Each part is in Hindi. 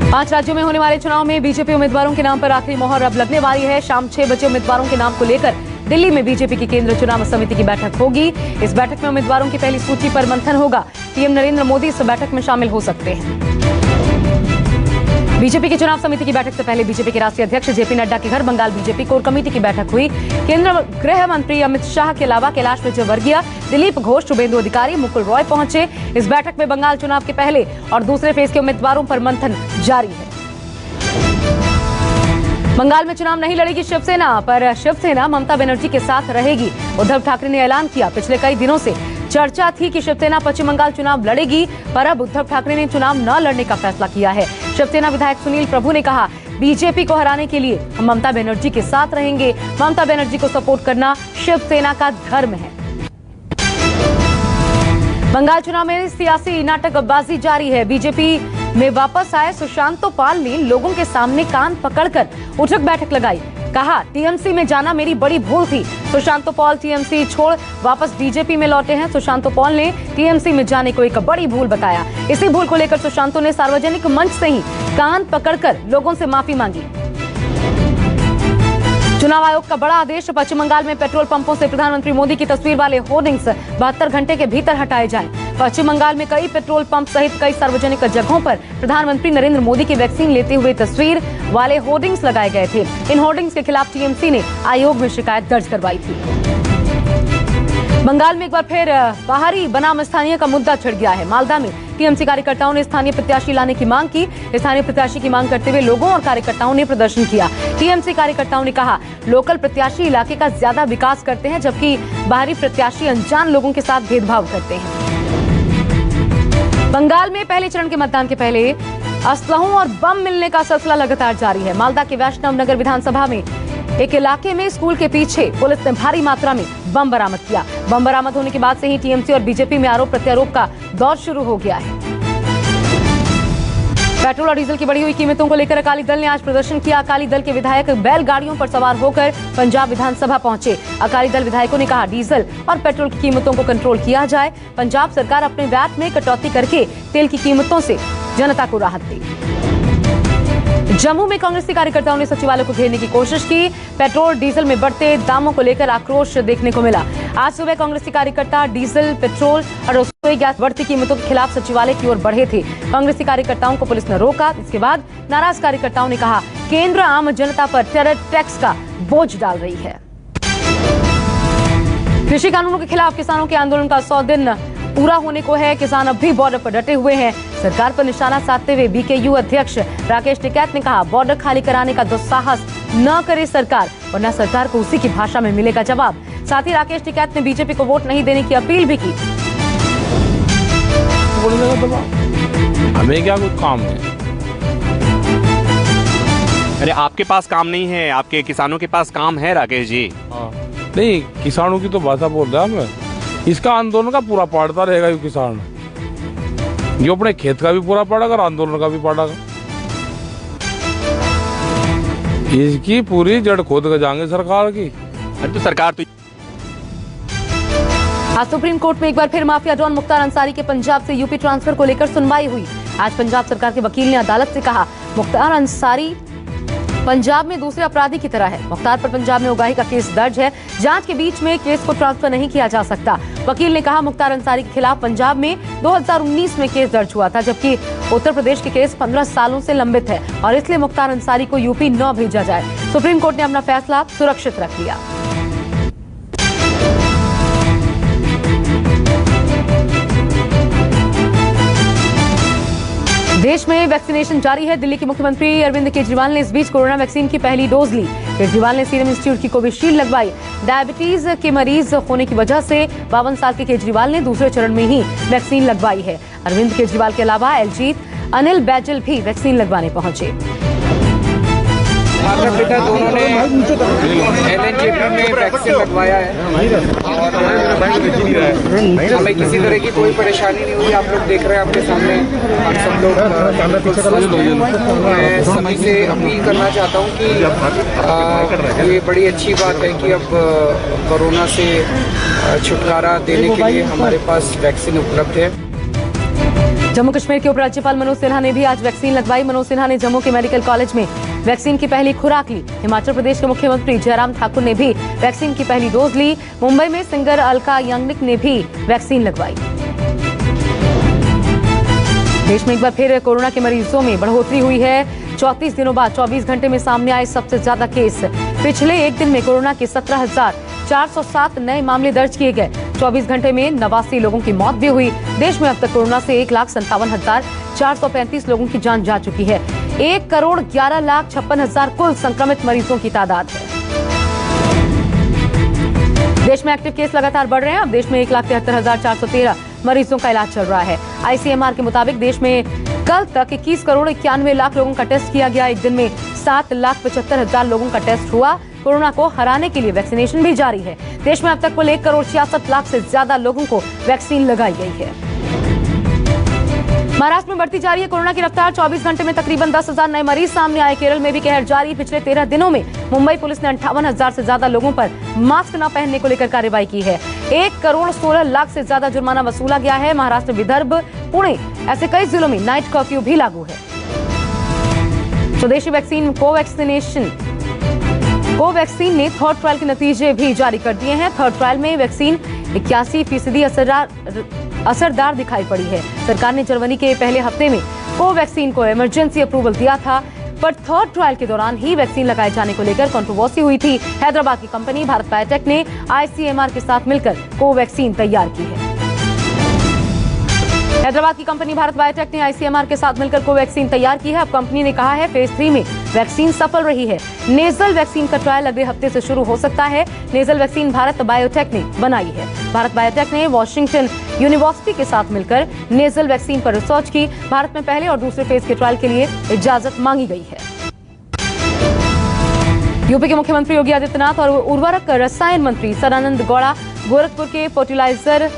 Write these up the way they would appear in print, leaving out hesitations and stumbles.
पांच राज्यों में होने वाले चुनाव में बीजेपी उम्मीदवारों के नाम पर आखिरी मोहर अब लगने वाली है। शाम 6 बजे उम्मीदवारों के नाम को लेकर दिल्ली में बीजेपी की केंद्रीय चुनाव समिति की बैठक होगी। इस बैठक में उम्मीदवारों की पहली सूची पर मंथन होगा। पीएम नरेंद्र मोदी इस बैठक में शामिल हो सकते हैं। बीजेपी की चुनाव समिति की बैठक से पहले बीजेपी के राष्ट्रीय अध्यक्ष जेपी नड्डा के घर बंगाल बीजेपी कोर कमेटी की बैठक हुई। केंद्रीय गृह मंत्री अमित शाह के अलावा कैलाश विजयवर्गीय, दिलीप घोष, शुभेंदु अधिकारी, मुकुल रॉय पहुंचे। इस बैठक में बंगाल चुनाव के पहले और दूसरे फेज के उम्मीदवारों पर मंथन जारी है। बंगाल में चुनाव नहीं लड़ेगी शिवसेना, पर शिवसेना ममता बनर्जी के साथ रहेगी। उद्धव ठाकरे ने ऐलान किया। पिछले कई दिनों से चर्चा थी कि शिवसेना पश्चिम बंगाल चुनाव लड़ेगी, पर अब उद्धव ठाकरे ने चुनाव न लड़ने का फैसला किया है। शिवसेना विधायक सुनील प्रभु ने कहा, बीजेपी को हराने के लिए हम ममता बनर्जी के साथ रहेंगे। ममता बनर्जी को सपोर्ट करना शिवसेना का धर्म है। बंगाल चुनाव में सियासी नाटकबाजी जारी है। बीजेपी में वापस आए सुशांत पाल ने लोगों के सामने कान पकड़कर उठक बैठक लगाई। कहा, टीएमसी में जाना मेरी बड़ी भूल थी। सुशांत पाल टीएमसी छोड़ वापस बीजेपी में लौटे हैं। सुशांत पाल ने टीएमसी में जाने को एक बड़ी भूल बताया। इसी भूल को लेकर सुशांत ने सार्वजनिक मंच से ही कान पकड़कर लोगों से माफी मांगी। चुनाव आयोग का बड़ा आदेश। पश्चिम बंगाल में पेट्रोल पंपों से प्रधानमंत्री मोदी की तस्वीर वाले होर्डिंग्स 72 घंटे के भीतर हटाए जाएं। पश्चिम बंगाल में कई पेट्रोल पंप सहित कई सार्वजनिक जगहों पर प्रधानमंत्री नरेंद्र मोदी की वैक्सीन लेते हुए तस्वीर वाले होर्डिंग्स लगाए गए थे। इन होर्डिंग्स के खिलाफ टीएमसी ने आयोग में शिकायत दर्ज करवाई थी। बंगाल में एक बार फिर बाहरी बनाम स्थानीय का मुद्दा छिड़ गया है। मालदा में टीएमसी कार्यकर्ताओं ने स्थानीय प्रत्याशी लाने की मांग की। स्थानीय प्रत्याशी की मांग करते हुए लोगों और कार्यकर्ताओं ने प्रदर्शन किया। टीएमसी कार्यकर्ताओं ने कहा, लोकल प्रत्याशी इलाके का ज्यादा विकास करते हैं, जबकि बाहरी प्रत्याशी अनजान लोगों के साथ भेदभाव करते हैं। बंगाल में पहले चरण के मतदान के पहले असलहों और बम मिलने का सिलसिला लगातार जारी है। मालदा के वैष्णव नगर विधानसभा में एक इलाके में स्कूल के पीछे पुलिस ने भारी मात्रा में बम बरामद किया। बम बरामद होने के बाद से ही टीएमसी और बीजेपी में आरोप प्रत्यारोप का दौर शुरू हो गया है। पेट्रोल और डीजल की बढ़ी हुई कीमतों को लेकर अकाली दल ने आज प्रदर्शन किया। अकाली दल के विधायक बैलगाड़ियों पर सवार होकर पंजाब विधानसभा पहुंचे। अकाली दल विधायकों ने कहा, डीजल और पेट्रोल की कीमतों को कंट्रोल किया जाए। पंजाब सरकार अपने वैट में कटौती करके तेल की कीमतों से जनता को राहत दी। जम्मू में कांग्रेसी कार्यकर्ताओं ने सचिवालय को घेरने की कोशिश की। पेट्रोल डीजल में बढ़ते दामों को लेकर आक्रोश देखने को मिला। आज सुबह कांग्रेसी कार्यकर्ता डीजल, पेट्रोल और रसोई गैस बढ़ती कीमतों के खिलाफ सचिवालय की ओर बढ़े थे। कांग्रेसी कार्यकर्ताओं को पुलिस ने रोका। इसके बाद नाराज कार्यकर्ताओं ने कहा, केंद्र आम जनता पर टेरर टैक्स का बोझ डाल रही है। कृषि कानूनों के खिलाफ किसानों के आंदोलन का 100 दिन पूरा होने को है। किसान अब भी बॉर्डर पर डटे हुए हैं। सरकार पर निशाना साधते हुए बीकेयू अध्यक्ष राकेश टिकैत ने कहा, बॉर्डर खाली कराने का दुस्साहस न करे सरकार, वरना सरकार को उसी की भाषा में मिलेगा जवाब। साथ ही राकेश टिकैत ने बीजेपी को वोट नहीं देने की अपील भी की। हमें क्या कुछ काम है? अरे आपके पास काम नहीं है, आपके किसानों के पास काम है राकेश जी। नहीं, किसानों की तो भाषा बोल रहा हूँ मैं। इसका आंदोलन का पूरा पाड़ता रहेगा ये किसान, जो अपने खेत का भी पूरा पाड़ेगा और आंदोलन का भी पाड़ेगा। इसकी पूरी जड़ खोद कर जाएंगे सरकार की। अरे तो सरकार तो आज सुप्रीम कोर्ट में एक बार फिर माफिया डॉन मुख्तार अंसारी के पंजाब से यूपी ट्रांसफर को लेकर सुनवाई हुई। आज पंजाब सरकार के वकील ने अदालत से कहा, मुख्तार अंसारी पंजाब में दूसरे अपराधी की तरह है। मुख्तार पर पंजाब में उगाही का केस दर्ज है। जांच के बीच में केस को ट्रांसफर नहीं किया जा सकता। वकील ने कहा, मुख्तार अंसारी के खिलाफ पंजाब में 2019 में केस दर्ज हुआ था, जबकि उत्तर प्रदेश के केस 15 सालों से लंबित है और इसलिए मुख्तार अंसारी को यूपी न भेजा जाए। सुप्रीम कोर्ट ने अपना फैसला सुरक्षित रख लिया। देश में वैक्सीनेशन जारी है। दिल्ली के मुख्यमंत्री अरविंद केजरीवाल ने इस बीच कोरोना वैक्सीन की पहली डोज ली। केजरीवाल ने सीरम इंस्टीट्यूट की कोविशील्ड लगवाई। डायबिटीज के मरीज होने की वजह से 52 साल के केजरीवाल ने दूसरे चरण में ही वैक्सीन लगवाई है। अरविंद केजरीवाल के अलावा एलजीत, अनिल बैजल भी वैक्सीन लगवाने पहुंचे। माता पिता दोनों ने LNJP में वैक्सीन लगवाया है और हमें किसी तरह की कोई परेशानी नहीं हुई। आप लोग देख रहे हैं आपके सामने, हम सब लोग मैं सभी से अपील करना चाहता हूँ कि ये बड़ी अच्छी बात है कि अब कोरोना से छुटकारा देने के लिए हमारे पास वैक्सीन उपलब्ध है। जम्मू कश्मीर के उपराज्यपाल मनोज सिन्हा ने भी आज वैक्सीन लगवाई। मनोज सिन्हा ने जम्मू के मेडिकल कॉलेज में वैक्सीन की पहली खुराक ली। हिमाचल प्रदेश के मुख्यमंत्री जयराम ठाकुर ने भी वैक्सीन की पहली डोज ली। मुंबई में सिंगर अलका याग्निक ने भी वैक्सीन लगवाई। देश में एक बार फिर कोरोना के मरीजों में बढ़ोतरी हुई है। 34 दिनों बाद 24 घंटे में सामने आए सबसे ज्यादा केस। पिछले एक दिन में कोरोना के 17,407 नए मामले दर्ज किए गए। 24 घंटे में 89 लोगों की मौत भी हुई। देश में अब तक कोरोना से 1,57,435 लोगों की जान जा चुकी है। 1,11,56,000 कुल संक्रमित मरीजों की तादाद है। देश में एक्टिव केस लगातार बढ़ रहे हैं। अब देश में 1,73,413 मरीजों का इलाज चल रहा है। ICMR के मुताबिक देश में कल तक 21 करोड़ 91 लाख लोगों का टेस्ट किया गया। एक दिन में 7,75,000 लोगों का टेस्ट हुआ। कोरोना को हराने के लिए वैक्सीनेशन भी जारी है। देश में अब तक कुल 1 करोड़ 66 लाख से ज्यादा लोगों को वैक्सीन लगाई गई है। महाराष्ट्र में बढ़ती जा रही है कोरोना की रफ्तार। 24 घंटे में तकरीबन 10,000 नए मरीज सामने आए। केरल में भी कहर जारी। पिछले 13 दिनों में मुंबई पुलिस ने 58,000 से ज्यादा लोगों पर मास्क न पहनने को लेकर कार्रवाई की है। 1 करोड़ 16 लाख से ज्यादा जुर्माना वसूला गया है। महाराष्ट्र, विदर्भ, पुणे ऐसे कई जिलों में नाइट कर्फ्यू भी लागू है। स्वदेशी वैक्सीन कोवैक्सीन ने थर्ड ट्रायल के नतीजे भी जारी कर दिए हैं। थर्ड ट्रायल में वैक्सीन 81% असरदार दिखाई पड़ी है। सरकार ने जनवरी के पहले हफ्ते में कोवैक्सीन को इमरजेंसी अप्रूवल दिया था, पर थर्ड ट्रायल के दौरान ही वैक्सीन लगाए जाने को लेकर कंट्रोवर्सी हुई थी। हैदराबाद की कंपनी भारत बायोटेक ने ICMR के साथ मिलकर कोवैक्सीन तैयार की है। हैदराबाद की कंपनी भारत बायोटेक ने ICMR के साथ मिलकर कोवैक्सीन तैयार की है। अब कंपनी ने कहा है फेज 3 में वैक्सीन सफल रही है। नेजल वैक्सीन का ट्रायल अगले हफ्ते से शुरू हो सकता है। नेजल वैक्सीन भारत बायोटेक ने बनाई है। भारत बायोटेक ने वॉशिंगटन यूनिवर्सिटी के साथ मिलकर नेजल वैक्सीन पर रिसर्च की। भारत में पहले और दूसरे फेज के ट्रायल के लिए इजाजत मांगी गई है। यूपी के मुख्यमंत्री योगी आदित्यनाथ और उर्वरक रसायन मंत्री सदानंद गौड़ा गोरखपुर के फर्टिलाइजर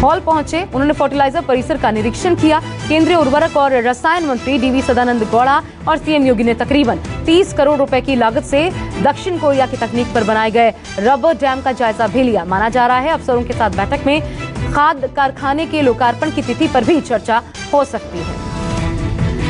हॉल पहुंचे। उन्होंने फर्टिलाइजर परिसर का निरीक्षण किया। केंद्रीय उर्वरक और रसायन मंत्री DV सदानंद गौड़ा और CM योगी ने तकरीबन 30 करोड़ रुपए की लागत से दक्षिण कोरिया की तकनीक पर बनाए गए रबर डैम का जायजा भी लिया। माना जा रहा है अफसरों के साथ बैठक में खाद कारखाने के लोकार्पण की तिथि पर भी चर्चा हो सकती है।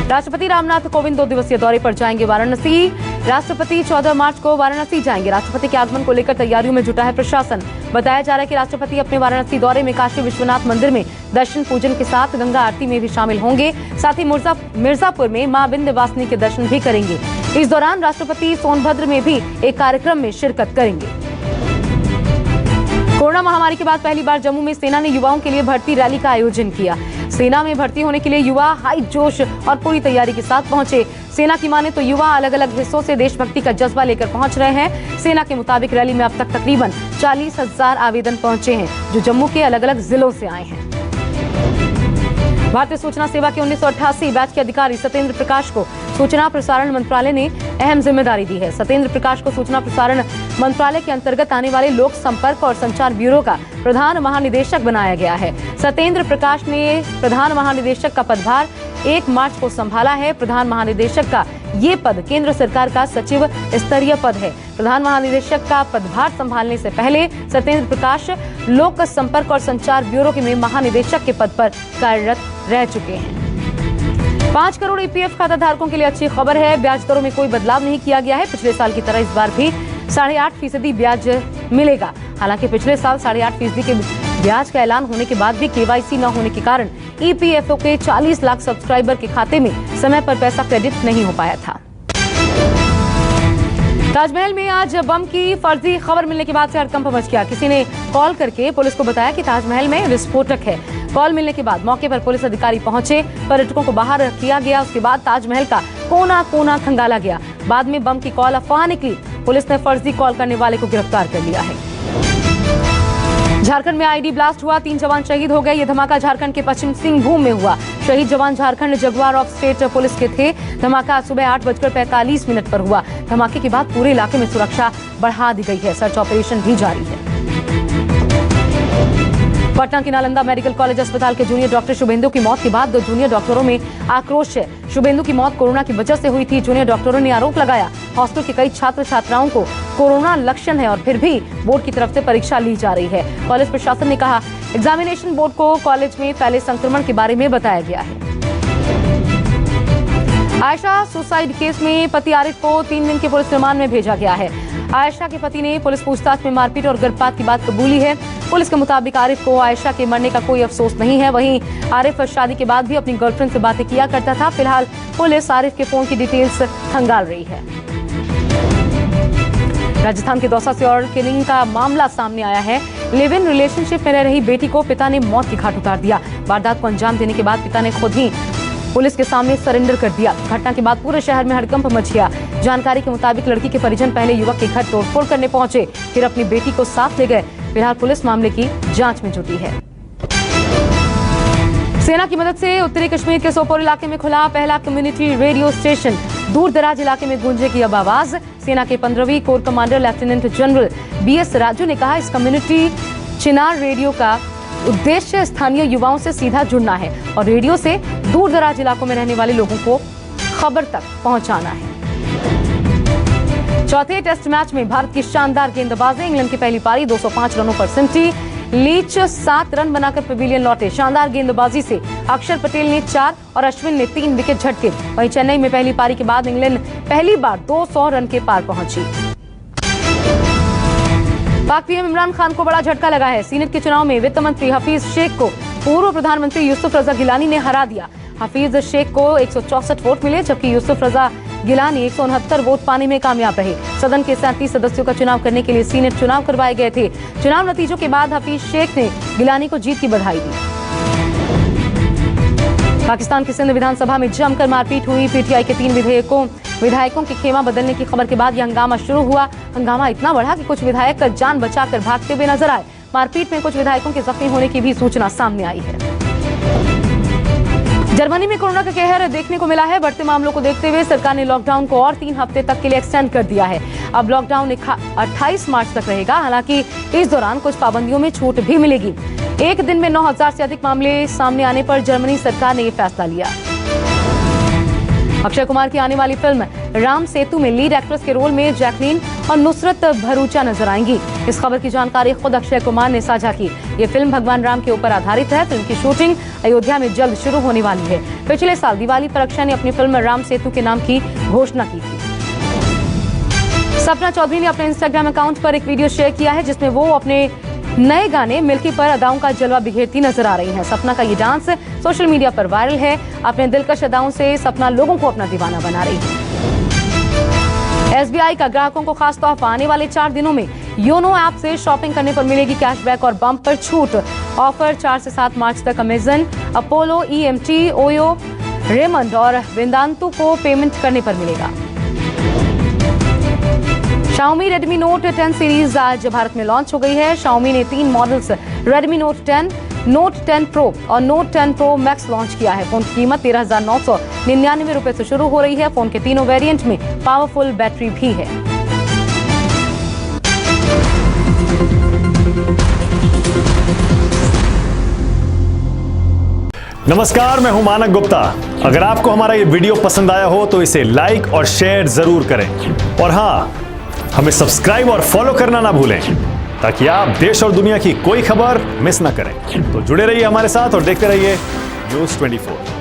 राष्ट्रपति रामनाथ कोविंद 2 दिवसीय दौरे पर जाएंगे वाराणसी। राष्ट्रपति 14 मार्च को वाराणसी जाएंगे। राष्ट्रपति के आगमन को लेकर तैयारियों में जुटा है प्रशासन। बताया जा रहा है कि राष्ट्रपति अपने वाराणसी दौरे में काशी विश्वनाथ मंदिर में दर्शन पूजन के साथ गंगा आरती में भी शामिल होंगे। साथ ही मिर्जापुर में मां विंध्यवासिनी के दर्शन भी करेंगे। इस दौरान राष्ट्रपति सोनभद्र में भी एक कार्यक्रम में शिरकत करेंगे। कोरोना महामारी के बाद पहली बार जम्मू में सेना ने युवाओं के लिए भर्ती रैली का आयोजन किया। सेना में भर्ती होने के लिए युवा हाई जोश और पूरी तैयारी के साथ पहुंचे। सेना की माने तो युवा अलग अलग हिस्सों से देशभक्ति का जज्बा लेकर पहुंच रहे हैं। सेना के मुताबिक रैली में अब तक तकरीबन 40,000 आवेदन पहुंचे हैं, जो जम्मू के अलग अलग जिलों से आए हैं। भारतीय सूचना सेवा के 1988 बैच के अधिकारी सत्येंद्र प्रकाश को सूचना प्रसारण मंत्रालय ने अहम जिम्मेदारी दी है। सत्येंद्र प्रकाश को सूचना प्रसारण मंत्रालय के अंतर्गत आने वाले लोक संपर्क और संचार ब्यूरो का प्रधान महानिदेशक बनाया गया है। सत्येंद्र प्रकाश ने प्रधान महानिदेशक का पदभार 1 मार्च को संभाला है। प्रधान महानिदेशक का ये पद केंद्र सरकार का सचिव स्तरीय पद है। प्रधान महानिदेशक का पदभार संभालने से पहले सत्येंद्र प्रकाश लोक संपर्क और संचार ब्यूरो के में महानिदेशक के पद पर कार्यरत रह चुके हैं। 5 करोड़ EPF खाता धारकों के लिए अच्छी खबर है। ब्याज दरों में कोई बदलाव नहीं किया गया है। पिछले साल की तरह इस बार भी 8.5% ब्याज मिलेगा। हालांकि पिछले साल 8.5% के ब्याज का ऐलान होने के बाद भी KYC न होने के कारण EPFO के 40 लाख सब्सक्राइबर के खाते में समय पर पैसा क्रेडिट नहीं हो पाया था। ताजमहल में आज बम की फर्जी खबर मिलने के बाद से हड़कंप मच गया। किसी ने कॉल करके पुलिस को बताया कि ताजमहल में विस्फोटक है। कॉल मिलने के बाद मौके पर पुलिस अधिकारी पहुंचे, पर्यटकों को बाहर किया गया। उसके बाद ताजमहल का कोना कोना खंगाला गया। बाद में बम की कॉल अफवाह निकली। पुलिस ने फर्जी कॉल करने वाले को गिरफ्तार कर लिया है। झारखंड में आईडी ब्लास्ट हुआ, 3 जवान शहीद हो गए। ये धमाका झारखंड के पश्चिम सिंहभूम में हुआ। शहीद जवान Jharkhand Jaguar of state police के थे। धमाका आज सुबह 8:45 पर हुआ। धमाके के बाद पूरे इलाके में सुरक्षा बढ़ा दी गई है। सर्च ऑपरेशन भी जारी है। पटना के नालंदा मेडिकल कॉलेज अस्पताल के जूनियर डॉक्टर शुभेंदु की मौत के बाद 2 जूनियर डॉक्टरों में आक्रोश है। शुभेंदु की मौत कोरोना की वजह से हुई थी। जूनियर डॉक्टरों ने आरोप लगाया हॉस्टल के कई छात्र छात्राओं को कोरोना लक्षण है और फिर भी बोर्ड की तरफ से परीक्षा ली जा रही है। कॉलेज प्रशासन ने कहा एग्जामिनेशन बोर्ड को कॉलेज में फैले संक्रमण के बारे में बताया गया है। आयशा सुसाइड केस में पति आरिफ को 3 दिन के पुलिस रिमांड में भेजा गया है। आयशा के पति ने पुलिस पूछताछ में मारपीट और गर्भपात की बात कबूली है। पुलिस के मुताबिक आरिफ को आयशा के मरने का कोई अफसोस नहीं है। वहीं आरिफ शादी के बाद भी अपनी गर्लफ्रेंड से बातें किया करता था। फिलहाल पुलिस आरिफ के फोन की डिटेल्स खंगाल रही है। राजस्थान के दौसा से और किलिंग का मामला सामने आया है। लिव इन रिलेशनशिप में रह रही बेटी को पिता ने मौत की घाट उतार दिया। वारदात को अंजाम देने के बाद पिता ने खुद ही पुलिस के सामने सरेंडर कर दिया। घटना के बाद पूरे शहर में हड़कंप मच गया। जानकारी के मुताबिक लड़की के परिजन पहले युवक के घर तोड़फोड़ करने पहुंचे, फिर अपनी बेटी को साथ ले गए। फिलहाल पुलिस मामले की जांच में जुटी है। सेना की मदद से उत्तरी कश्मीर के सोपोर इलाके में खुला पहला कम्युनिटी रेडियो स्टेशन। दूर दराज इलाके में गूंजेगी अब आवाज। सेना के 15वीं corps commander lieutenant general BS Raju ने कहा इस कम्युनिटी चिनार रेडियो का उद्देश्य स्थानीय युवाओं से सीधा जुड़ना है और रेडियो से दूर दराज इलाकों में रहने वाले लोगों को खबर तक पहुंचाना है। चौथे टेस्ट मैच में भारत की शानदार गेंदबाजी। इंग्लैंड की पहली पारी 205 रनों पर सिमटी। लीच 7 रन बनाकर पवेलियन लौटे। शानदार गेंदबाजी से अक्षर पटेल ने 4 और अश्विन ने 3 विकेट झटके। वहीं चेन्नई में पहली पारी के बाद इंग्लैंड पहली बार 200 रन के पार पहुंची। पाक पीएम इमरान खान को बड़ा झटका लगा है। सीनेट के चुनाव में वित्त मंत्री हफीज शेख को पूर्व प्रधानमंत्री यूसुफ रजा गिलानी ने हरा दिया। हफीज शेख को 164 वोट मिले जबकि यूसुफ रजा गिलानी 169 वोट पाने में कामयाब रहे। सदन के 37 सदस्यों का चुनाव करने के लिए सीनेट चुनाव करवाए गए थे। चुनाव नतीजों के बाद हफीज शेख ने गिलानी को जीत की बधाई दी। पाकिस्तान की सिंध विधानसभा में जमकर मारपीट हुई। पीटीआई के 3 विधायकों के खेमा बदलने की खबर के बाद यह हंगामा शुरू हुआ। हंगामा इतना बढ़ा कि कुछ विधायक जान बचाकर भागते हुए नजर आए। मारपीट में कुछ विधायकों के जख्मी होने की भी सूचना सामने आई है। जर्मनी में कोरोना का कहर देखने को मिला है। बढ़ते मामलों को देखते हुए सरकार ने लॉकडाउन को और 3 हफ्ते तक के लिए एक्सटेंड कर दिया है। अब लॉकडाउन 28 मार्च तक रहेगा। हालांकि इस दौरान कुछ पाबंदियों में छूट भी मिलेगी। एक दिन में 9000 से अधिक मामले सामने आने पर जर्मनी सरकार ने यह फैसला लिया। अक्षय कुमार की आने वाली फिल्म राम सेतु में लीड एक्ट्रेस के रोल में जैकलीन और नुसरत भरूचा नजर आएंगी। इस खबर की जानकारी खुद अक्षय कुमार ने साझा की। ये फिल्म भगवान राम के ऊपर आधारित है। फिल्म की शूटिंग अयोध्या में जल्द शुरू होने वाली है। पिछले साल दिवाली पर अक्षय ने अपनी फिल्म राम सेतु के नाम की घोषणा की थी। सपना चौधरी ने अपने इंस्टाग्राम अकाउंट पर एक वीडियो शेयर किया है जिसमें वो अपने नए गाने मिल्की पर अदाओं का जलवा बिखेरती नजर आ रही हैं। सपना का ये डांस सोशल मीडिया पर वायरल है। अपने दिलकश अदाओं से सपना लोगों को अपना दीवाना बना रही है। SBI का ग्राहकों को खास तोहफा। आने वाले 4 दिनों में योनो ऐप से शॉपिंग करने पर मिलेगी कैशबैक और बम्प पर छूट। ऑफर 4 से 7 मार्च तक Amazon, Apollo, EMT, OYO, Raymond और वेदांतु को पेमेंट करने पर मिलेगा। Xiaomi Redmi Note 10 सीरीज आज भारत में लॉन्च हो गई है। Xiaomi ने 3 models Redmi Note 10, Note 10 Pro और Note 10 Pro Max लॉन्च किया है। फोन की कीमत 13,999 रुपए से शुरू हो रही है। फोन के तीनों वेरिएंट में पावरफुल बैटरी भी है। नमस्कार, मैं हूं मानक गुप्ता। अगर आपको हमारा ये वीडियो पसंद आया हो तो इसे लाइक और शेयर जरूर करें और हाँ, हमें सब्सक्राइब और फॉलो करना ना भूलें ताकि आप देश और दुनिया की कोई खबर मिस ना करें। तो जुड़े रहिए हमारे साथ और देखते रहिए News 24।